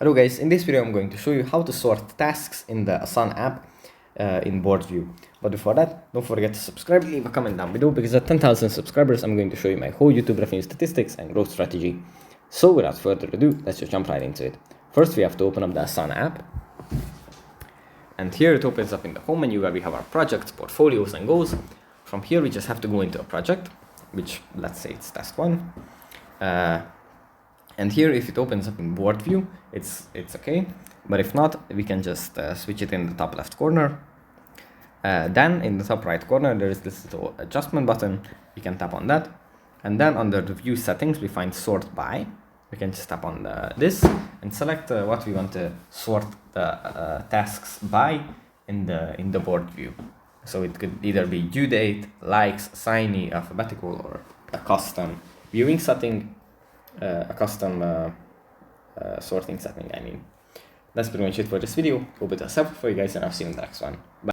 Hello guys, in this video I'm going to show you how to sort tasks in the Asana app in board view. But before that, don't forget to subscribe, leave a comment down below, because at 10,000 subscribers I'm going to show you my whole YouTube revenue statistics and growth strategy. So without further ado, let's just jump right into it. First we have to open up the Asana app. And here it opens up in the home menu where we have our projects, portfolios and goals. From here we just have to go into a project, which let's say it's task 1. And here, if it opens up in board view, it's okay. But if not, we can just switch it in the top left corner. Then in the top right corner, there is this little adjustment button. We can tap on that. And then under the view settings, we find sort by. We can just tap on this and select what we want to sort the tasks by in the board view. So it could either be due date, likes, assignee, alphabetical, or a custom viewing setting. A custom sorting setting, I mean. That's pretty much it for this video. Hope it was helpful for you guys, and I'll see you in the next one. Bye.